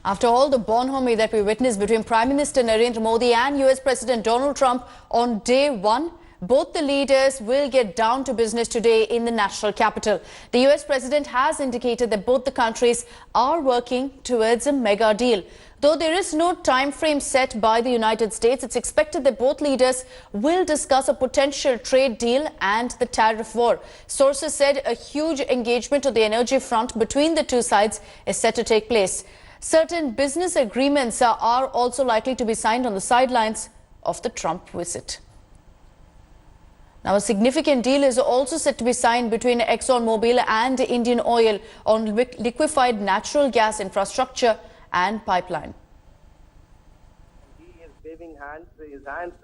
After all the bonhomie that we witnessed between Prime Minister Narendra Modi and US President Donald Trump on day one, both the leaders will get down to business today in the national capital. The US President has indicated that both the countries are working towards a mega deal. Though there is no time frame set by the United States, it's expected that both leaders will discuss a potential trade deal and the tariff war. Sources said a huge engagement on the energy front between the two sides is set to take place. Certain business agreements are also likely to be signed on the sidelines of the Trump visit. Now, a significant deal is also set to be signed between ExxonMobil and Indian Oil on liquefied natural gas infrastructure and pipeline. He is waving his hands.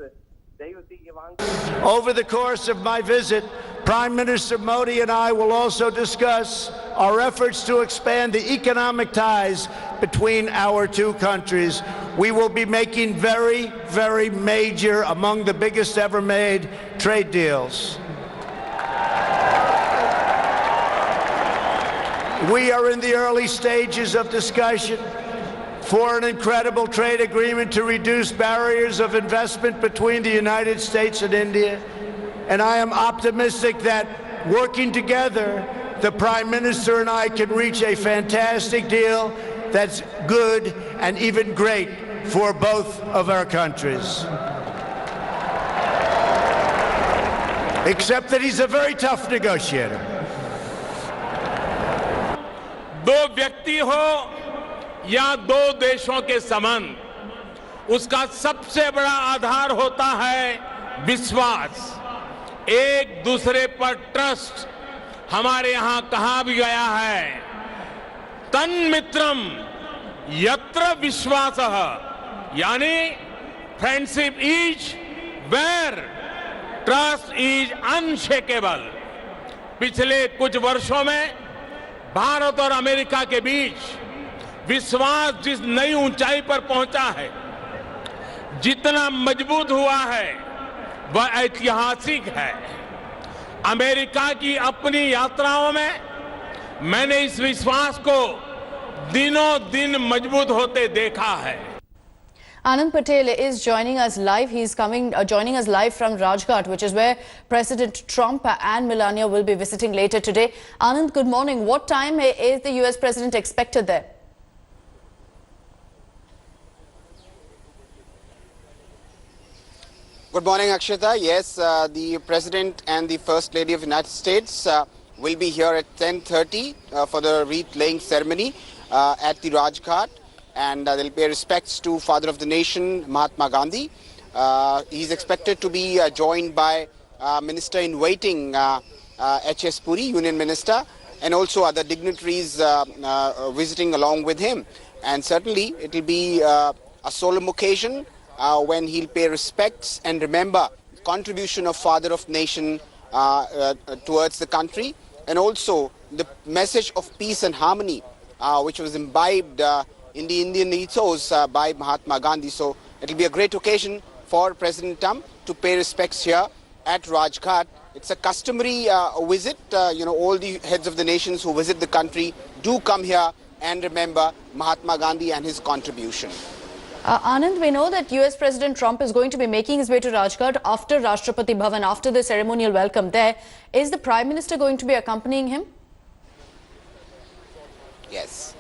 Over the course of my visit, Prime Minister Modi and I will also discuss our efforts to expand the economic ties between our two countries. We will be making very, very major, among the biggest ever made, trade deals. We are in the early stages of discussion for an incredible trade agreement to reduce barriers of investment between the United States and India. And I am optimistic that working together, the Prime Minister and I can reach a fantastic deal that's good and even great for both of our countries. Except that he's a very tough negotiator. दो व्यक्ति हो या दो देशों के संबंध, उसका सबसे बड़ा आधार होता है विश्वास, एक दूसरे पर ट्रस्ट। हमारे यहां कहा भी गया है, तन्मित्रम यत्र विश्वासः, यानी friendship is where trust is unshakeable. पिछले कुछ वर्षों में भारत और अमेरिका के बीच विश्वास जिस नई ऊंचाई पर पहुंचा है, जितना मजबूत हुआ है, वह ऐतिहासिक है। अमेरिका की अपनी यात्राओं में मैंने इस विश्वास को दिनों दिन मजबूत होते देखा है। Anand Patel is joining us live. He's joining us live from Raj Ghat, which is where President Trump and Melania will be visiting later today. Anand, good morning. What time is the US President expected there? Good morning, Akshita. Yes, the President and the First Lady of the United States will be here at 10:30 for the wreath-laying ceremony at the Raj Ghat, and they'll pay respects to Father of the Nation, Mahatma Gandhi. He's expected to be joined by Minister-in-Waiting H.S. Puri, Union Minister, and also other dignitaries visiting along with him. And certainly it will be a solemn occasion when he'll pay respects and remember the contribution of Father of Nation towards the country, and also the message of peace and harmony which was imbibed in the Indian ethos by Mahatma Gandhi. So it will be a great occasion for President Trump to pay respects here at Raj Ghat. It's a customary visit. All the heads of the nations who visit the country do come here and remember Mahatma Gandhi and his contribution. Anand, we know that US President Trump is going to be making his way to Raj Ghat after Rashtrapati Bhavan, after the ceremonial welcome there. Is the Prime Minister going to be accompanying him? Yes.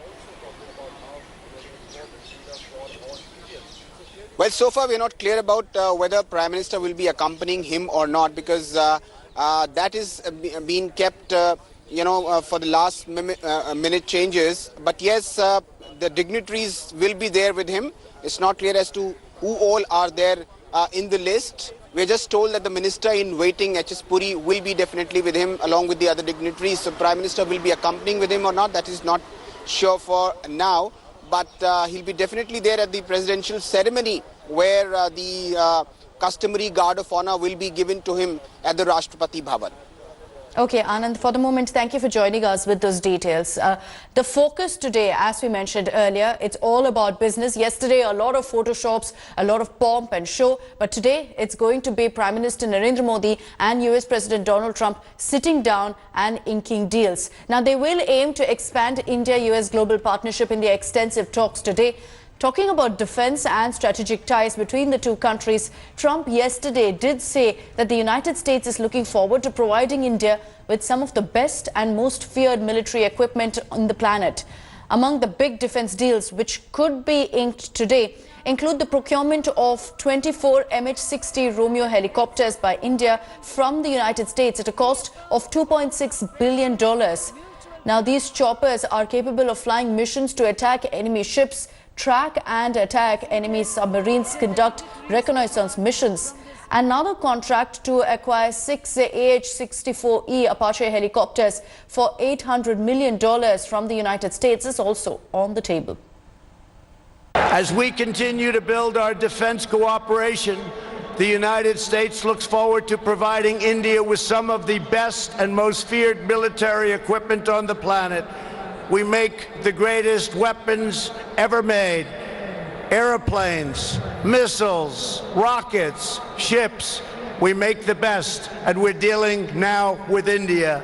Well, so far we're not clear about whether Prime Minister will be accompanying him or not, because that is being kept, for the last minute changes. But yes, the dignitaries will be there with him. It's not clear as to who all are there in the list. We're just told that the Minister-in-Waiting, H.S. Puri, will be definitely with him along with the other dignitaries. So Prime Minister will be accompanying with him or not, that is not sure for now. But he'll be definitely there at the presidential ceremony, where the customary guard of honor will be given to him at the Rashtrapati Bhavan. Okay, Anand, for the moment, thank you for joining us with those details. The focus today, as we mentioned earlier, it's all about business. Yesterday, a lot of photoshops, a lot of pomp and show. But today, it's going to be Prime Minister Narendra Modi and US President Donald Trump sitting down and inking deals. Now, they will aim to expand India-US global partnership in the extensive talks today. Talking about defense and strategic ties between the two countries, Trump yesterday did say that the United States is looking forward to providing India with some of the best and most feared military equipment on the planet. Among the big defense deals which could be inked today include the procurement of 24 MH-60 Romeo helicopters by India from the United States at a cost of $2.6 billion. Now, these choppers are capable of flying missions to attack enemy ships, track and attack enemy submarines, conduct reconnaissance missions. Another contract to acquire 6 AH-64E Apache helicopters for $800 million from the United States is also on the table. As we continue to build our defense cooperation, the United States looks forward to providing India with some of the best and most feared military equipment on the planet. We make the greatest weapons ever made. Airplanes, missiles, rockets, ships. We make the best, and we're dealing now with India.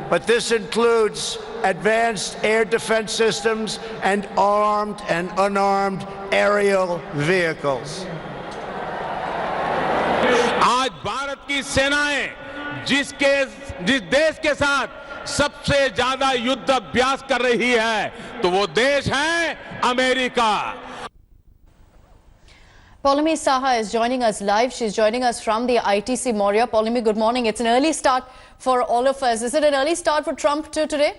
But this includes advanced air defense systems and armed and unarmed aerial vehicles. आज भारत की सेनाएं जिस देश के साथ सबसे ज्यादा युद्ध अभ्यास कर रही है तो वो देश है America. Paulami Saha is joining us live. She's joining us from the ITC Moria. Paulami, good morning. It's an early start for all of us. Is it an early start for Trump too today?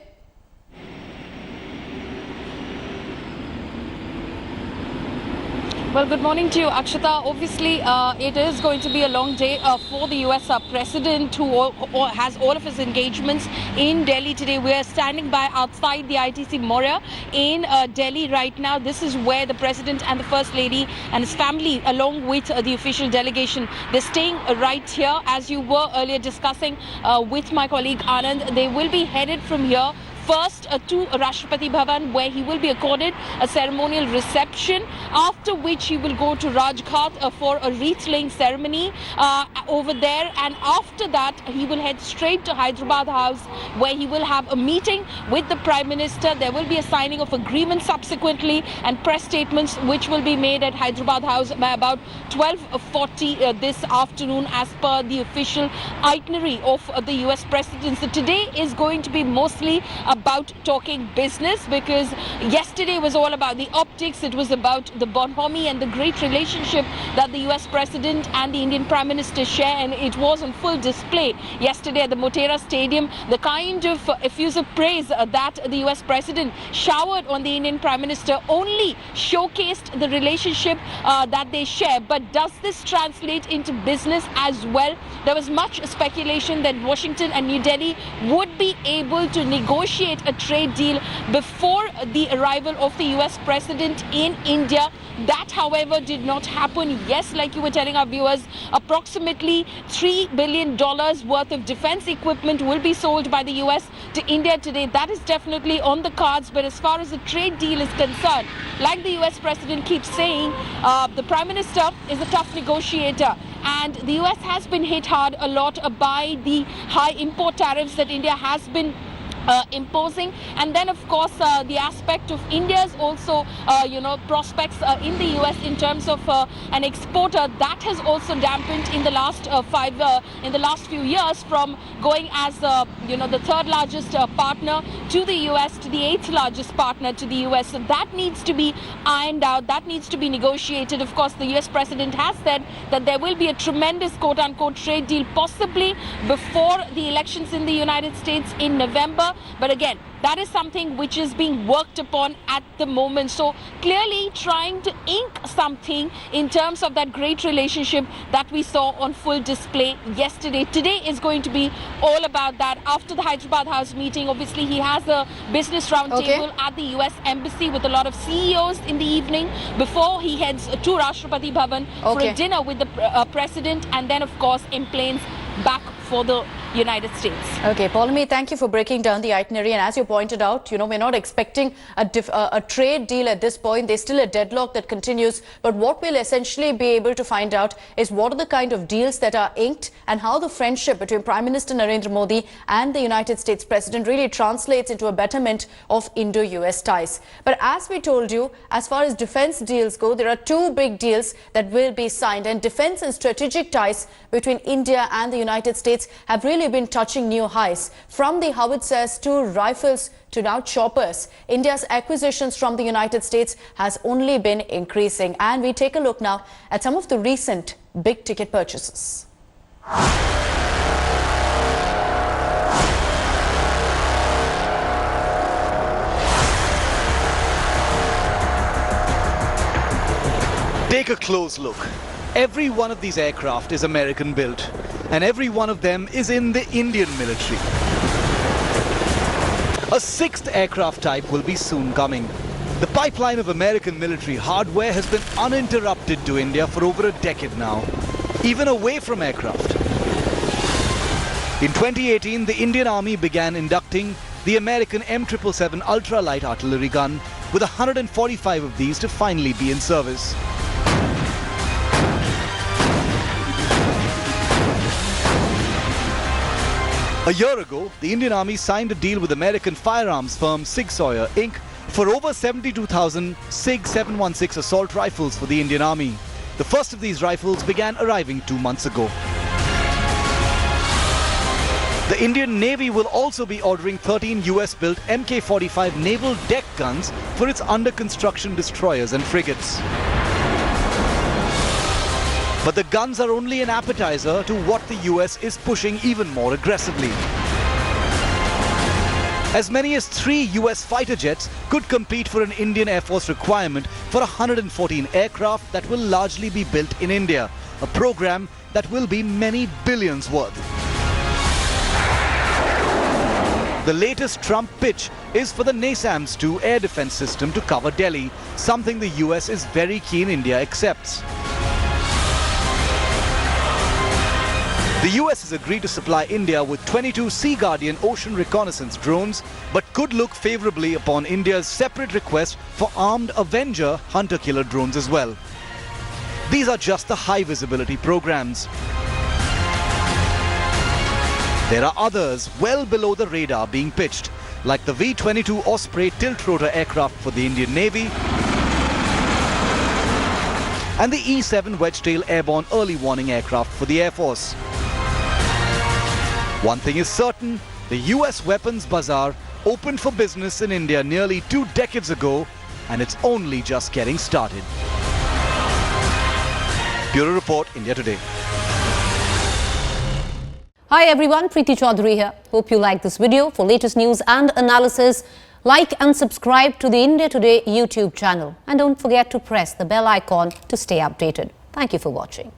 Well, good morning to you, Akshata. Obviously, it is going to be a long day for the US president, who has all of his engagements in Delhi today. We are standing by outside the ITC Moria in Delhi right now. This is where the president and the first lady and his family, along with the official delegation, they're staying right here. As you were earlier discussing with my colleague Anand, they will be headed from here first to Rashtrapati Bhavan, where he will be accorded a ceremonial reception, after which he will go to Raj Ghat for a wreath-laying ceremony over there, and after that he will head straight to Hyderabad House, where he will have a meeting with the Prime Minister. There will be a signing of agreements subsequently and press statements which will be made at Hyderabad House by about 12:40 this afternoon, as per the official itinerary of the US President. So today is going to be mostly about talking business, because yesterday was all about the optics. It was about the bonhomie and the great relationship that the US President and the Indian Prime Minister share, and it was on full display yesterday at the Motera Stadium. The kind of effusive praise that the US President showered on the Indian Prime Minister only showcased the relationship that they share. But does this translate into business as well? There was much speculation that Washington and New Delhi would be able to negotiate a trade deal before the arrival of the US President in India. That, however, did not happen. Yes, like you were telling our viewers, approximately $3 billion worth of defense equipment will be sold by the US to India today. That is definitely on the cards. But as far as the trade deal is concerned, like the US President keeps saying, the Prime Minister is a tough negotiator. And the US has been hit hard a lot by the high import tariffs that India has been imposing, and then of course the aspect of India's also prospects in the US in terms of an exporter, that has also dampened in the last few years, from going as the third largest partner to the US to the 8th largest partner to the US. So that needs to be ironed out, that needs to be negotiated. Of course, the US President has said that there will be a tremendous quote-unquote trade deal possibly before the elections in the United States in November. But again, that is something which is being worked upon at the moment. So clearly trying to ink something in terms of that great relationship that we saw on full display yesterday. Today is going to be all about that. After the Hyderabad House meeting, obviously he has a business roundtable at the US Embassy with a lot of CEOs in the evening before he heads to Rashtrapati Bhavan for a dinner with the President, and then of course in planes back for the United States. Okay, Paulamy, thank you for breaking down the itinerary. And as you pointed out, we're not expecting a trade deal at this point. There's still a deadlock that continues. But what we'll essentially be able to find out is what are the kind of deals that are inked and how the friendship between Prime Minister Narendra Modi and the United States President really translates into a betterment of Indo-US ties. But as we told you, as far as defense deals go, there are two big deals that will be signed. And defense and strategic ties between India and the United States have really been touching new highs. From the howitzers to rifles to now choppers, India's acquisitions from the United States has only been increasing. And we take a look now at some of the recent big ticket purchases. Take a close look. Every one of these aircraft is American built, and every one of them is in the Indian military. A sixth aircraft type will be soon coming. The pipeline of American military hardware has been uninterrupted to India for over a decade now, even away from aircraft. In 2018, the Indian Army began inducting the American M777 ultra-light artillery gun, with 145 of these to finally be in service. A year ago, the Indian Army signed a deal with American firearms firm Sig Sauer Inc. for over 72,000 Sig 716 assault rifles for the Indian Army. The first of these rifles began arriving 2 months ago. The Indian Navy will also be ordering 13 US-built Mk-45 naval deck guns for its under-construction destroyers and frigates. But the guns are only an appetizer to what the US is pushing even more aggressively. As many as 3 US fighter jets could compete for an Indian Air Force requirement for 114 aircraft that will largely be built in India, a program that will be many billions worth. The latest Trump pitch is for the NASAMS-2 air defense system to cover Delhi, something the US is very keen India accepts. The US has agreed to supply India with 22 Sea Guardian ocean reconnaissance drones, but could look favorably upon India's separate request for armed Avenger hunter-killer drones as well. These are just the high visibility programs. There are others well below the radar being pitched, like the V-22 Osprey tilt-rotor aircraft for the Indian Navy and the E-7 Wedgetail airborne early warning aircraft for the Air Force. One thing is certain, the US weapons bazaar opened for business in India nearly 2 decades ago, and it's only just getting started. Bureau Report, India Today. Hi everyone, Preeti Chaudhary here. Hope you like this video. For latest news and analysis, like and subscribe to the India Today YouTube channel. And don't forget to press the bell icon to stay updated. Thank you for watching.